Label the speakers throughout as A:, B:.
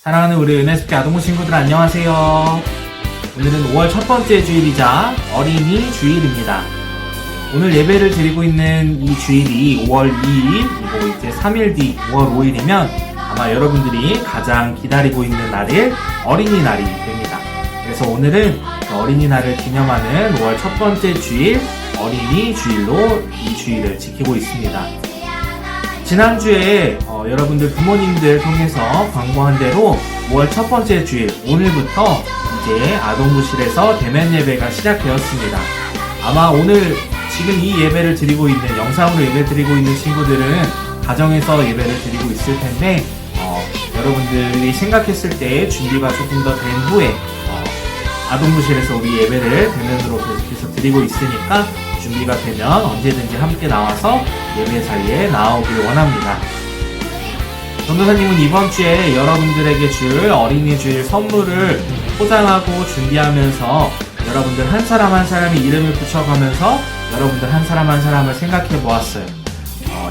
A: 사랑하는 우리 은혜숙제 아동부 친구들 안녕하세요. 오늘은 5월 첫 번째 주일이자 어린이 주일입니다. 오늘 예배를 드리고 있는 이 주일이 5월 2일, 그리고 이제 3일 뒤 5월 5일이면 아마 여러분들이 가장 기다리고 있는 날일 어린이날이 됩니다. 그래서 오늘은 어린이날을 기념하는 5월 첫 번째 주일, 어린이 주일로 이 주일을 지키고 있습니다. 지난주에 여러분들 부모님들 통해서 광고한 대로 5월 첫 번째 주일, 오늘부터 이제 아동부실에서 대면 예배가 시작되었습니다. 아마 오늘 지금 이 예배를 드리고 있는, 영상으로 예배 드리고 있는 친구들은 가정에서 예배를 드리고 있을 텐데 여러분들이 생각했을 때 준비가 조금 더 된 후에 아동부실에서 우리 예배를 대면으로 계속해서 드리고 있으니까 준비가 되면 언제든지 함께 나와서 예배 자리에 나오길 원합니다. 전도사님은 이번 주에 여러분들에게 줄 어린이 주일 선물을 포장하고 준비하면서 여러분들 한 사람 한 사람이 이름을 붙여가면서 여러분들 한 사람 한 사람을 생각해 보았어요.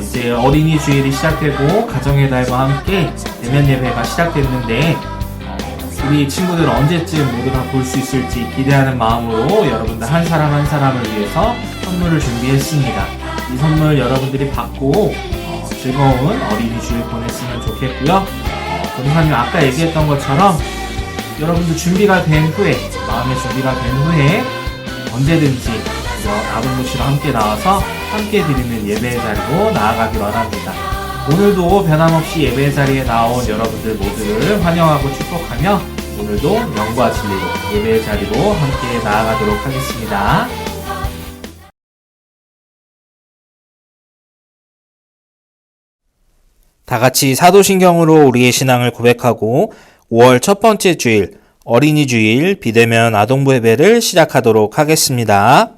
A: 이제 어린이 주일이 시작되고 가정의 달과 함께 대면 예배가 시작됐는데 우리 친구들 언제쯤 모두 다 볼 수 있을지 기대하는 마음으로 여러분들 한 사람 한 사람을 위해서 선물을 준비했습니다. 이 선물 여러분들이 받고 즐거운 어린이 주일 보냈으면 좋겠고요. 전도사님 아까 얘기했던 것처럼 여러분들 준비가 된 후에, 마음의 준비가 된 후에 언제든지 아동부실로 함께 나와서 함께 드리는 예배의 자리로 나아가길 원합니다. 오늘도 변함없이 예배의 자리에 나온 여러분들 모두를 환영하고 축복하며 오늘도 영과 진리로 예배의 자리로 함께 나아가도록 하겠습니다.
B: 다 같이 사도신경으로 우리의 신앙을 고백하고 5월 첫 번째 주일, 어린이 주일 비대면 아동부 예배를 시작하도록 하겠습니다.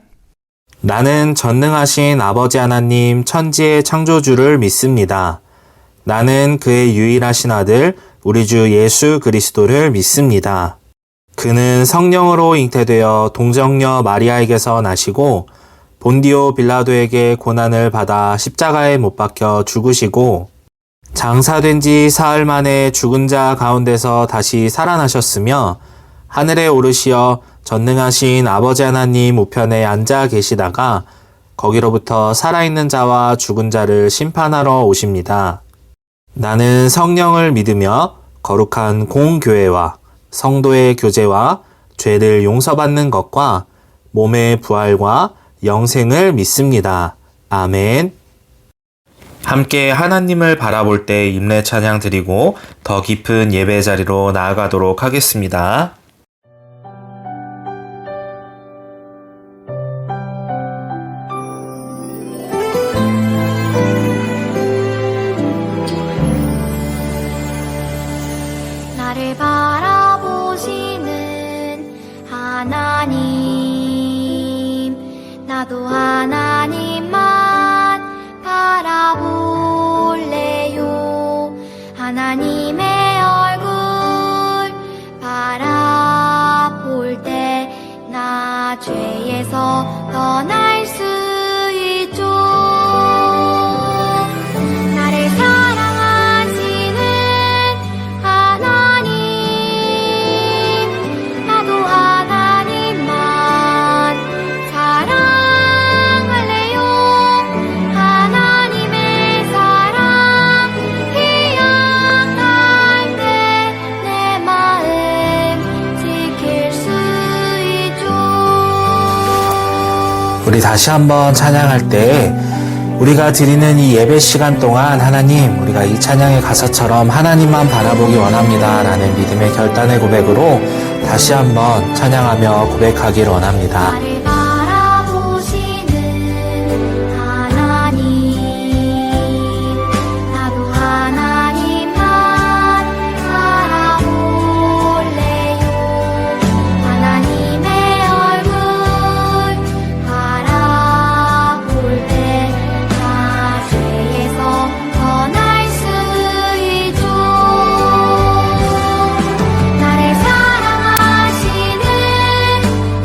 B: 나는 전능하신 아버지 하나님 천지의 창조주를 믿습니다. 나는 그의 유일하신 아들 우리 주 예수 그리스도를 믿습니다. 그는 성령으로 잉태되어 동정녀 마리아에게서 나시고 본디오 빌라도에게 고난을 받아 십자가에 못 박혀 죽으시고 장사된 지 사흘 만에 죽은 자 가운데서 다시 살아나셨으며 하늘에 오르시어 전능하신 아버지 하나님 우편에 앉아 계시다가 거기로부터 살아있는 자와 죽은 자를 심판하러 오십니다. 나는 성령을 믿으며 거룩한 공교회와 성도의 교제와 죄를 용서받는 것과 몸의 부활과 영생을 믿습니다. 아멘. 함께 하나님을 바라볼 때 임례 찬양 드리고 더 깊은 예배 자리로 나아가도록 하겠습니다.
C: 나를 바라보시는 하나님, 나도 하나님만 바라볼래요. 하나님의 얼굴 바라볼 때 나 죄에서 떠날 수 있죠. 나를 사랑하시는 하나님, 나도 하나님만 사랑할래요. 하나님의 사랑 기억할 때 내 마음 지킬 수 있죠.
B: 우리 다시 한번 찬양할 때 우리가 드리는 이 예배 시간 동안 하나님, 우리가 이 찬양의 가사처럼 하나님만 바라보기 원합니다 라는 믿음의 결단의 고백으로 다시 한번 찬양하며 고백하길 원합니다.
C: 나를 바라보시는 하나님, 나도 하나님만 바라볼래요. 하나님의 얼굴 바라볼 때 나 죄에서 떠날 수 있죠. 나를 사랑하시는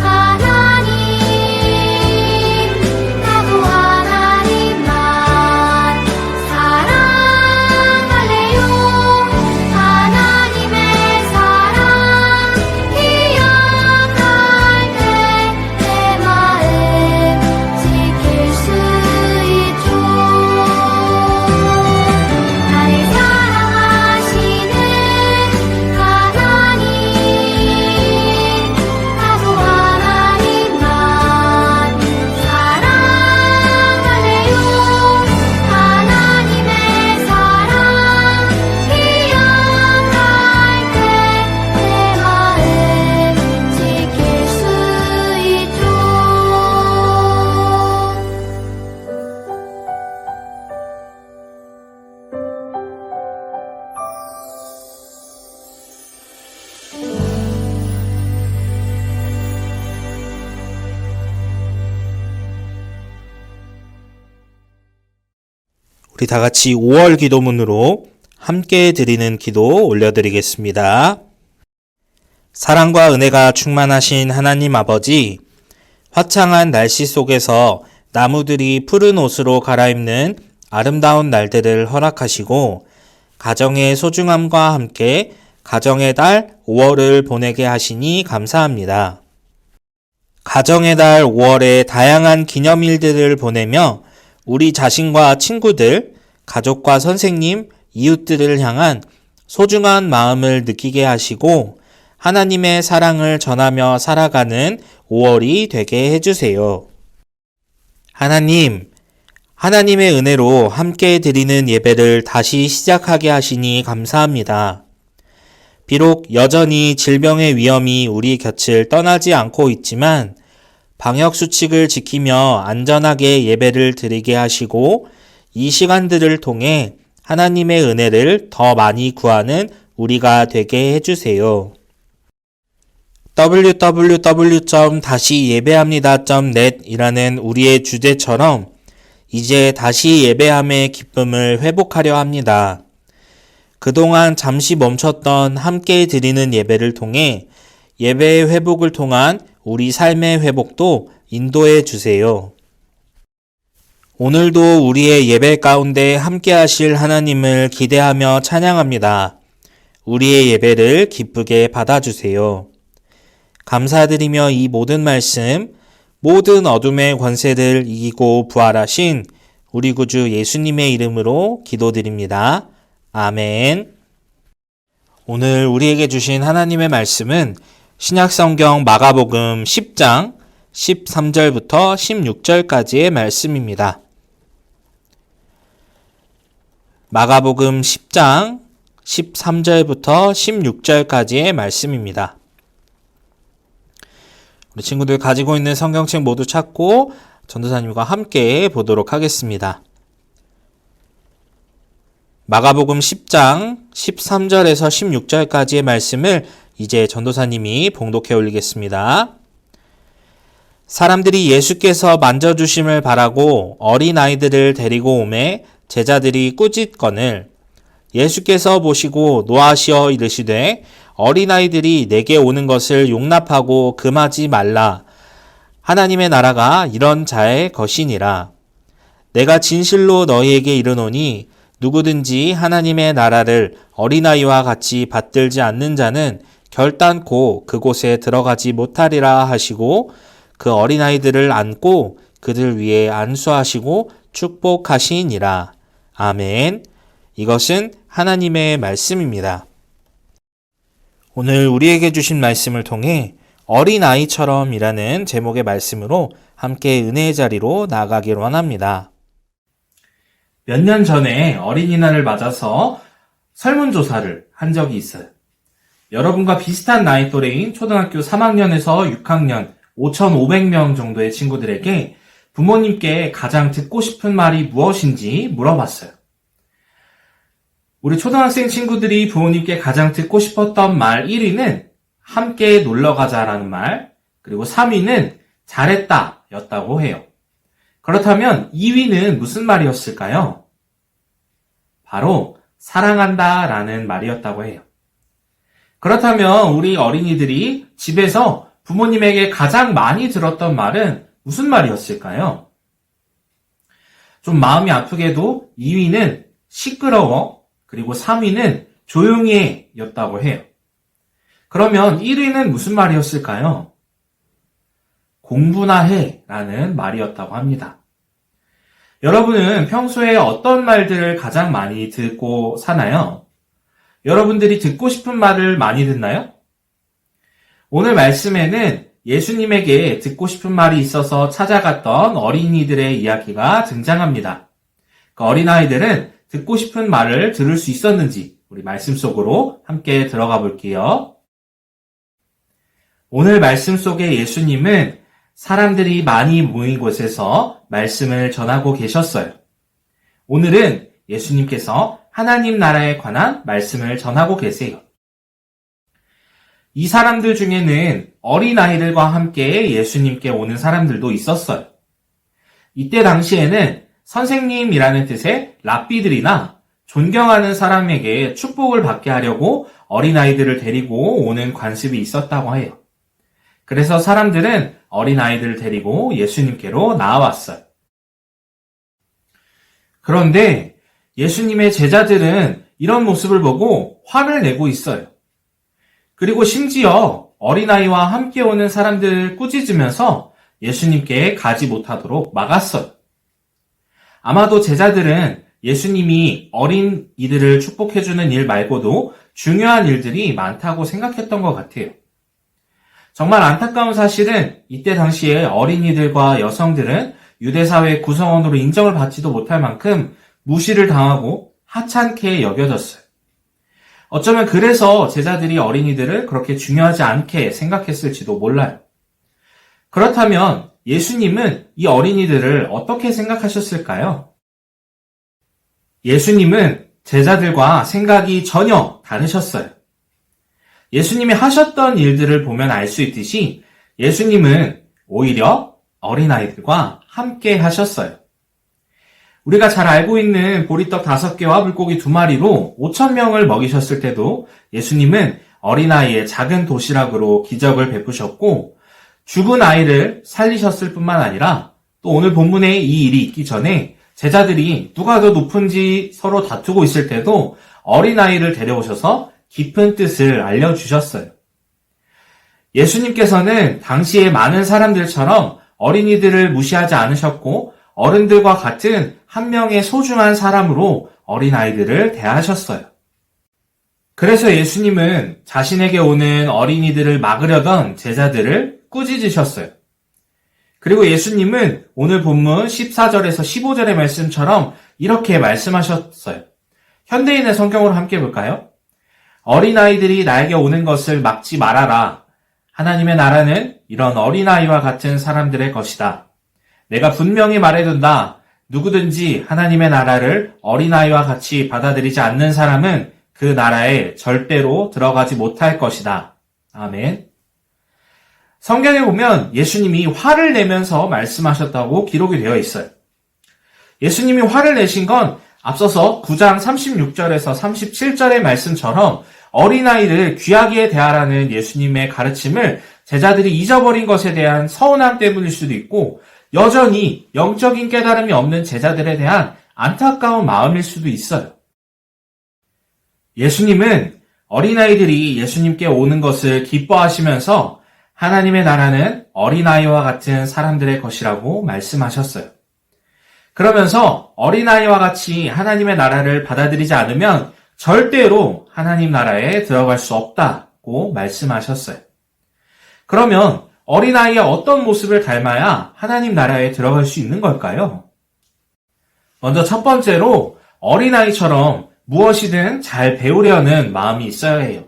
C: 하나님,
B: 우리 다 같이 5월 기도문으로 함께 드리는 기도 올려드리겠습니다. 사랑과 은혜가 충만하신 하나님 아버지, 화창한 날씨 속에서 나무들이 푸른 옷으로 갈아입는 아름다운 날들을 허락하시고 가정의 소중함과 함께 가정의 달 5월을 보내게 하시니 감사합니다. 가정의 달 5월에 다양한 기념일들을 보내며 우리 자신과 친구들, 가족과 선생님, 이웃들을 향한 소중한 마음을 느끼게 하시고 하나님의 사랑을 전하며 살아가는 5월이 되게 해주세요. 하나님, 하나님의 은혜로 함께 드리는 예배를 다시 시작하게 하시니 감사합니다. 비록 여전히 질병의 위험이 우리 곁을 떠나지 않고 있지만 방역수칙을 지키며 안전하게 예배를 드리게 하시고 이 시간들을 통해 하나님의 은혜를 더 많이 구하는 우리가 되게 해주세요. www.다시예배합니다.net 이라는 우리의 주제처럼 이제 다시 예배함의 기쁨을 회복하려 합니다. 그동안 잠시 멈췄던 함께 드리는 예배를 통해 예배의 회복을 통한 우리 삶의 회복도 인도해 주세요. 오늘도 우리의 예배 가운데 함께 하실 하나님을 기대하며 찬양합니다. 우리의 예배를 기쁘게 받아주세요. 감사드리며 이 모든 말씀, 모든 어둠의 권세를 이기고 부활하신 우리 구주 예수님의 이름으로 기도드립니다. 아멘. 오늘 우리에게 주신 하나님의 말씀은 신약성경 마가복음 10장 13절부터 16절까지의 말씀입니다. 마가복음 10장 13절부터 16절까지의 말씀입니다. 우리 친구들 가지고 있는 성경책 모두 찾고 전도사님과 함께 보도록 하겠습니다. 마가복음 10장 13절에서 16절까지의 말씀을 이제 전도사님이 봉독해 올리겠습니다. 사람들이 예수께서 만져주심을 바라고 어린아이들을 데리고 오매 제자들이 꾸짖거늘 예수께서 보시고 노하시어 이르시되 어린아이들이 내게 오는 것을 용납하고 금하지 말라. 하나님의 나라가 이런 자의 것이니라. 내가 진실로 너희에게 이르노니 누구든지 하나님의 나라를 어린아이와 같이 받들지 않는 자는 결단코 그곳에 들어가지 못하리라 하시고 그 어린아이들을 안고 그들 위에 안수하시고 축복하시니라. 아멘. 이것은 하나님의 말씀입니다. 오늘 우리에게 주신 말씀을 통해 어린아이처럼이라는 제목의 말씀으로 함께 은혜의 자리로 나아가기를 원합니다.
A: 몇 년 전에 어린이날을 맞아서 설문조사를 한 적이 있어요. 여러분과 비슷한 나이 또래인 초등학교 3학년에서 6학년 5,500명 정도의 친구들에게 부모님께 가장 듣고 싶은 말이 무엇인지 물어봤어요. 우리 초등학생 친구들이 부모님께 가장 듣고 싶었던 말 1위는 함께 놀러 가자라는 말, 그리고 3위는 잘했다 였다고 해요. 그렇다면 2위는 무슨 말이었을까요? 바로 사랑한다 라는 말이었다고 해요. 그렇다면 우리 어린이들이 집에서 부모님에게 가장 많이 들었던 말은 무슨 말이었을까요? 좀 마음이 아프게도 2위는 시끄러워, 그리고 3위는 조용히 해 였다고 해요. 그러면 1위는 무슨 말이었을까요? 공부나 해 라는 말이었다고 합니다. 여러분은 평소에 어떤 말들을 가장 많이 듣고 사나요? 여러분들이 듣고 싶은 말을 많이 듣나요? 오늘 말씀에는 예수님에게 듣고 싶은 말이 있어서 찾아갔던 어린이들의 이야기가 등장합니다. 그 어린아이들은 듣고 싶은 말을 들을 수 있었는지 우리 말씀 속으로 함께 들어가 볼게요. 오늘 말씀 속에 예수님은 사람들이 많이 모인 곳에서 말씀을 전하고 계셨어요. 오늘은 예수님께서 하나님 나라에 관한 말씀을 전하고 계세요. 이 사람들 중에는 어린아이들과 함께 예수님께 오는 사람들도 있었어요. 이때 당시에는 선생님이라는 뜻의 랍비들이나 존경하는 사람에게 축복을 받게 하려고 어린아이들을 데리고 오는 관습이 있었다고 해요. 그래서 사람들은 어린아이들을 데리고 예수님께로 나아왔어요. 그런데 예수님의 제자들은 이런 모습을 보고 화를 내고 있어요. 그리고 심지어 어린아이와 함께 오는 사람들을 꾸짖으면서 예수님께 가지 못하도록 막았어요. 아마도 제자들은 예수님이 어린이들을 축복해주는 일 말고도 중요한 일들이 많다고 생각했던 것 같아요. 정말 안타까운 사실은 이때 당시에 어린이들과 여성들은 유대사회 구성원으로 인정을 받지도 못할 만큼 무시를 당하고 하찮게 여겨졌어요. 어쩌면 그래서 제자들이 어린이들을 그렇게 중요하지 않게 생각했을지도 몰라요. 그렇다면 예수님은 이 어린이들을 어떻게 생각하셨을까요? 예수님은 제자들과 생각이 전혀 다르셨어요. 예수님이 하셨던 일들을 보면 알 수 있듯이 예수님은 오히려 어린아이들과 함께 하셨어요. 우리가 잘 알고 있는 보리떡 5개와 물고기 2마리로 5,000명을 먹이셨을 때도 예수님은 어린아이의 작은 도시락으로 기적을 베푸셨고 죽은 아이를 살리셨을 뿐만 아니라 또 오늘 본문에 이 일이 있기 전에 제자들이 누가 더 높은지 서로 다투고 있을 때도 어린아이를 데려오셔서 깊은 뜻을 알려주셨어요. 예수님께서는 당시의 많은 사람들처럼 어린이들을 무시하지 않으셨고 어른들과 같은 한 명의 소중한 사람으로 어린아이들을 대하셨어요. 그래서 예수님은 자신에게 오는 어린이들을 막으려던 제자들을 꾸짖으셨어요. 그리고 예수님은 오늘 본문 14절에서 15절의 말씀처럼 이렇게 말씀하셨어요. 현대인의 성경으로 함께 볼까요? 어린아이들이 나에게 오는 것을 막지 말아라. 하나님의 나라는 이런 어린아이와 같은 사람들의 것이다. 내가 분명히 말해둔다. 누구든지 하나님의 나라를 어린아이와 같이 받아들이지 않는 사람은 그 나라에 절대로 들어가지 못할 것이다. 아멘. 성경에 보면 예수님이 화를 내면서 말씀하셨다고 기록이 되어 있어요. 예수님이 화를 내신 건 앞서서 9장 36절에서 37절의 말씀처럼 어린아이를 귀하게 대하라는 예수님의 가르침을 제자들이 잊어버린 것에 대한 서운함 때문일 수도 있고 여전히 영적인 깨달음이 없는 제자들에 대한 안타까운 마음일 수도 있어요. 예수님은 어린아이들이 예수님께 오는 것을 기뻐하시면서 하나님의 나라는 어린아이와 같은 사람들의 것이라고 말씀하셨어요. 그러면서 어린아이와 같이 하나님의 나라를 받아들이지 않으면 절대로 하나님 나라에 들어갈 수 없다고 말씀하셨어요. 그러면 어린아이의 어떤 모습을 닮아야 하나님 나라에 들어갈 수 있는 걸까요? 먼저 첫 번째로 어린아이처럼 무엇이든 잘 배우려는 마음이 있어야 해요.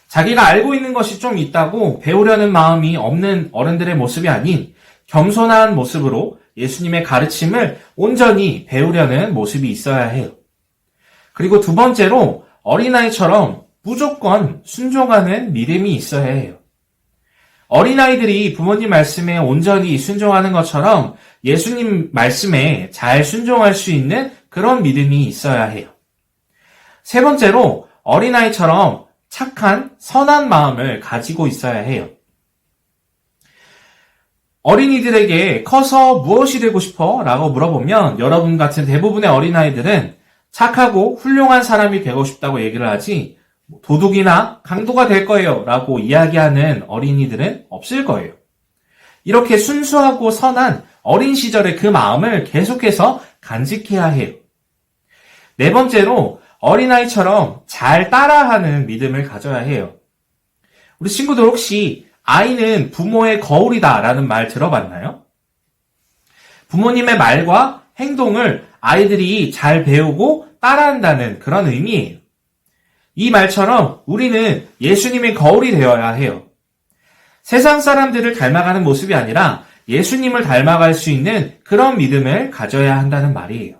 A: 자기가 알고 있는 것이 좀 있다고 배우려는 마음이 없는 어른들의 모습이 아닌 겸손한 모습으로 예수님의 가르침을 온전히 배우려는 모습이 있어야 해요. 그리고 두 번째로 어린아이처럼 무조건 순종하는 믿음이 있어야 해요. 어린아이들이 부모님 말씀에 온전히 순종하는 것처럼 예수님 말씀에 잘 순종할 수 있는 그런 믿음이 있어야 해요. 세 번째로 어린아이처럼 착한 선한 마음을 가지고 있어야 해요. 어린이들에게 커서 무엇이 되고 싶어? 라고 물어보면 여러분 같은 대부분의 어린아이들은 착하고 훌륭한 사람이 되고 싶다고 얘기를 하지 도둑이나 강도가 될 거예요 라고 이야기하는 어린이들은 없을 거예요. 이렇게 순수하고 선한 어린 시절의 그 마음을 계속해서 간직해야 해요. 네 번째로 어린아이처럼 잘 따라하는 믿음을 가져야 해요. 우리 친구들 혹시 아이는 부모의 거울이다 라는 말 들어봤나요? 부모님의 말과 행동을 아이들이 잘 배우고 따라한다는 그런 의미예요. 이 말처럼 우리는 예수님의 거울이 되어야 해요. 세상 사람들을 닮아가는 모습이 아니라 예수님을 닮아갈 수 있는 그런 믿음을 가져야 한다는 말이에요.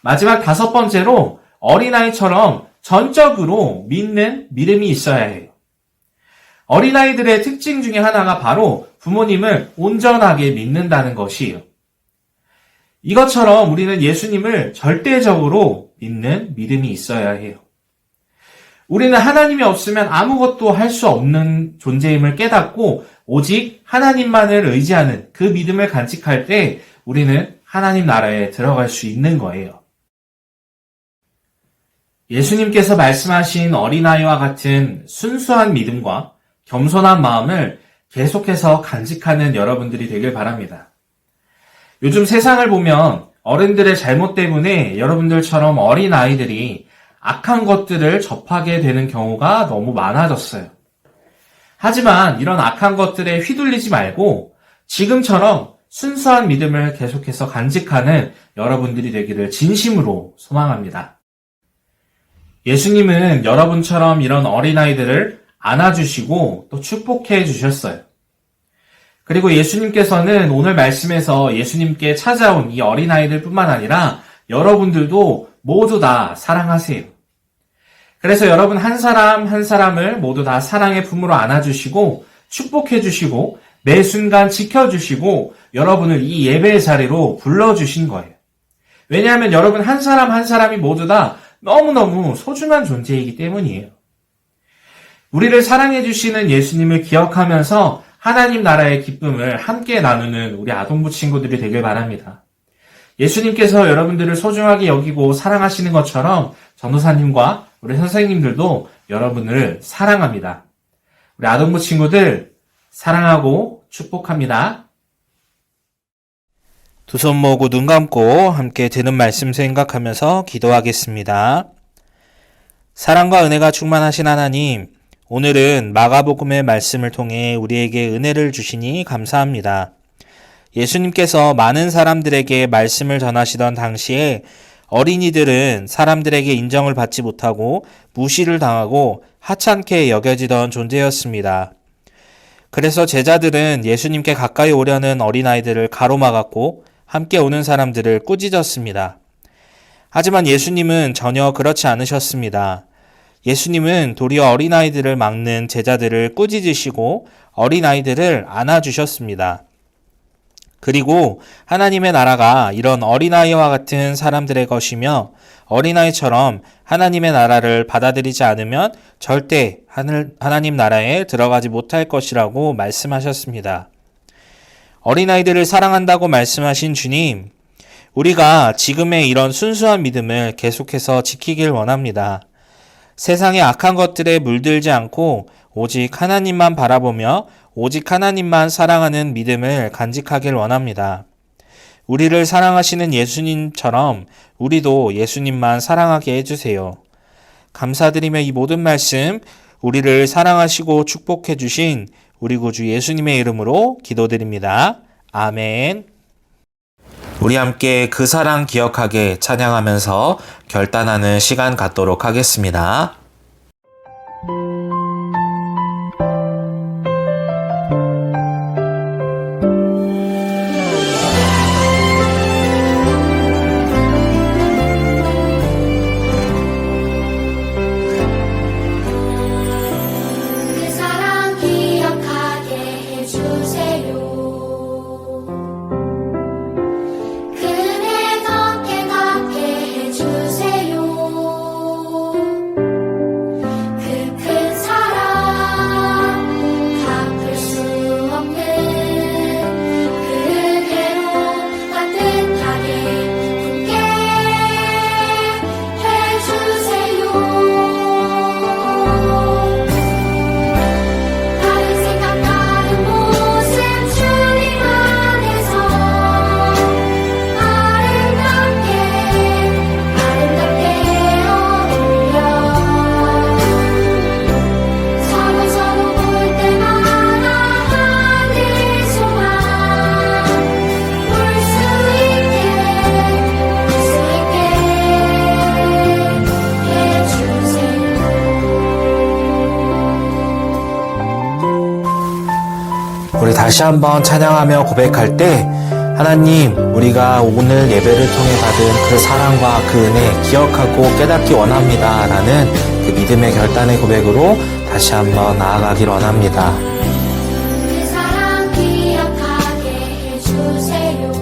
A: 마지막 다섯 번째로 어린아이처럼 전적으로 믿는 믿음이 있어야 해요. 어린아이들의 특징 중에 하나가 바로 부모님을 온전하게 믿는다는 것이에요. 이것처럼 우리는 예수님을 절대적으로 믿는 믿음이 있어야 해요. 우리는 하나님이 없으면 아무것도 할 수 없는 존재임을 깨닫고 오직 하나님만을 의지하는 그 믿음을 간직할 때 우리는 하나님 나라에 들어갈 수 있는 거예요. 예수님께서 말씀하신 어린아이와 같은 순수한 믿음과 겸손한 마음을 계속해서 간직하는 여러분들이 되길 바랍니다. 요즘 세상을 보면 어른들의 잘못 때문에 여러분들처럼 어린아이들이 악한 것들을 접하게 되는 경우가 너무 많아졌어요. 하지만 이런 악한 것들에 휘둘리지 말고 지금처럼 순수한 믿음을 계속해서 간직하는 여러분들이 되기를 진심으로 소망합니다. 예수님은 여러분처럼 이런 어린아이들을 안아주시고 또 축복해 주셨어요. 그리고 예수님께서는 오늘 말씀에서 예수님께 찾아온 이 어린아이들 뿐만 아니라 여러분들도 모두 다 사랑하세요. 그래서 여러분 한 사람 한 사람을 모두 다 사랑의 품으로 안아주시고 축복해 주시고 매 순간 지켜주시고 여러분을 이 예배의 자리로 불러주신 거예요. 왜냐하면 여러분 한 사람 한 사람이 모두 다 너무너무 소중한 존재이기 때문이에요. 우리를 사랑해 주시는 예수님을 기억하면서 하나님 나라의 기쁨을 함께 나누는 우리 아동부 친구들이 되길 바랍니다. 예수님께서 여러분들을 소중하게 여기고 사랑하시는 것처럼 전도사님과 우리 선생님들도 여러분을 사랑합니다. 우리 아동부 친구들 사랑하고 축복합니다.
B: 두 손 모으고 눈 감고 함께 드는 말씀 생각하면서 기도하겠습니다. 사랑과 은혜가 충만하신 하나님, 오늘은 마가복음의 말씀을 통해 우리에게 은혜를 주시니 감사합니다. 예수님께서 많은 사람들에게 말씀을 전하시던 당시에 어린이들은 사람들에게 인정을 받지 못하고 무시를 당하고 하찮게 여겨지던 존재였습니다. 그래서 제자들은 예수님께 가까이 오려는 어린아이들을 가로막았고 함께 오는 사람들을 꾸짖었습니다. 하지만 예수님은 전혀 그렇지 않으셨습니다. 예수님은 도리어 어린아이들을 막는 제자들을 꾸짖으시고 어린아이들을 안아주셨습니다. 그리고 하나님의 나라가 이런 어린아이와 같은 사람들의 것이며 어린아이처럼 하나님의 나라를 받아들이지 않으면 절대 하나님 나라에 들어가지 못할 것이라고 말씀하셨습니다. 어린아이들을 사랑한다고 말씀하신 주님, 우리가 지금의 이런 순수한 믿음을 계속해서 지키길 원합니다. 세상의 악한 것들에 물들지 않고 오직 하나님만 바라보며 오직 하나님만 사랑하는 믿음을 간직하길 원합니다. 우리를 사랑하시는 예수님처럼 우리도 예수님만 사랑하게 해주세요. 감사드리며 이 모든 말씀 우리를 사랑하시고 축복해 주신 우리 구주 예수님의 이름으로 기도드립니다. 아멘. 우리 함께 그 사랑 기억하게 찬양하면서 결단하는 시간 갖도록 하겠습니다.
C: 그 사랑 기억하게 해주세요. 그네 덮게 갚게 해주세요. 그 큰 사랑 갚을 수 없는 그 은혜로 따뜻하게 품게 해주세요. 다른 생각 다른 모습 주님 안에서 아름답게 어울려 서로 볼 때마다 하늘 소망 볼 수 있게 해주세요.
B: 우리 다시 한번 찬양하며 고백할 때 하나님, 우리가 오늘 예배를 통해 받은 그 사랑과 그 은혜 기억하고 깨닫기 원합니다. 라는 그 믿음의 결단의 고백으로 다시 한번 나아가길 원합니다.
C: 그 사랑 기억하게 해주세요.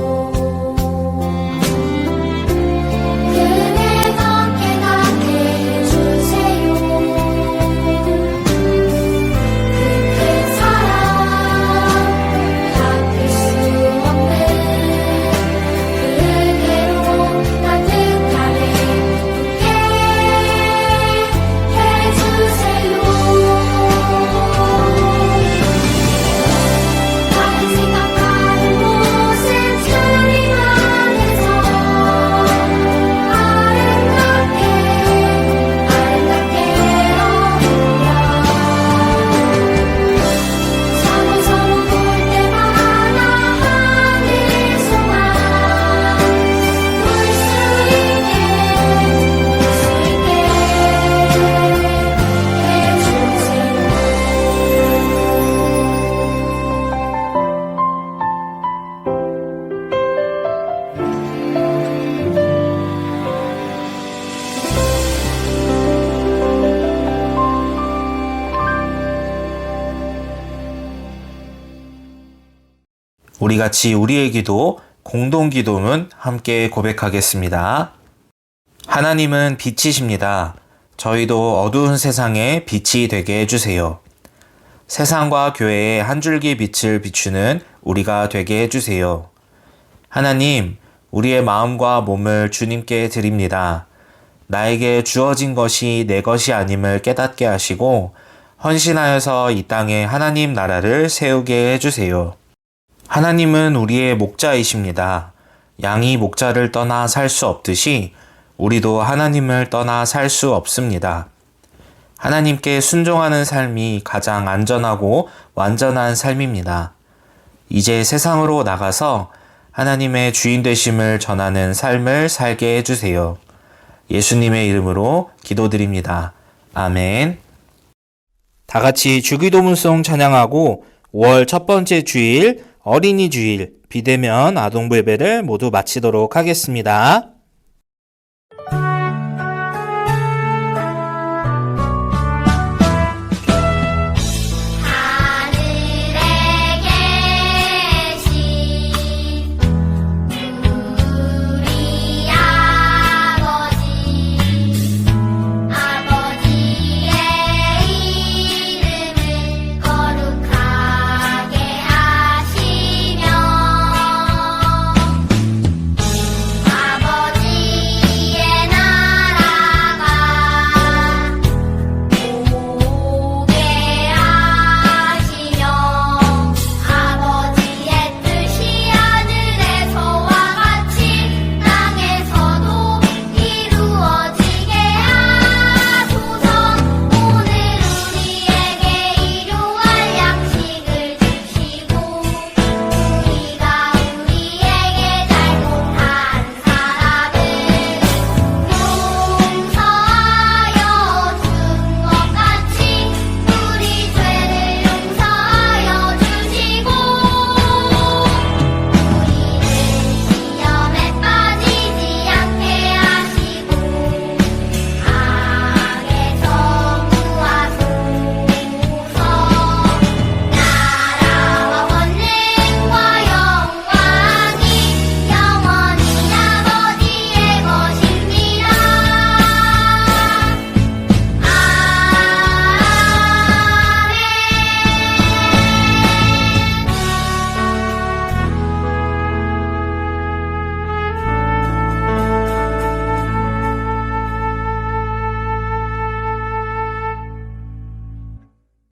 B: 우리 같이 우리의 기도, 공동 기도문 함께 고백하겠습니다. 하나님은 빛이십니다. 저희도 어두운 세상에 빛이 되게 해주세요. 세상과 교회에 한 줄기 빛을 비추는 우리가 되게 해주세요. 하나님, 우리의 마음과 몸을 주님께 드립니다. 나에게 주어진 것이 내 것이 아님을 깨닫게 하시고 헌신하여서 이 땅에 하나님 나라를 세우게 해주세요. 하나님은 우리의 목자이십니다. 양이 목자를 떠나 살 수 없듯이 우리도 하나님을 떠나 살 수 없습니다. 하나님께 순종하는 삶이 가장 안전하고 완전한 삶입니다. 이제 세상으로 나가서 하나님의 주인 되심을 전하는 삶을 살게 해주세요. 예수님의 이름으로 기도드립니다. 아멘. 다 같이 주기도문송 찬양하고 5월 첫 번째 주일, 어린이 주일, 비대면 아동부 예배를 모두 마치도록 하겠습니다.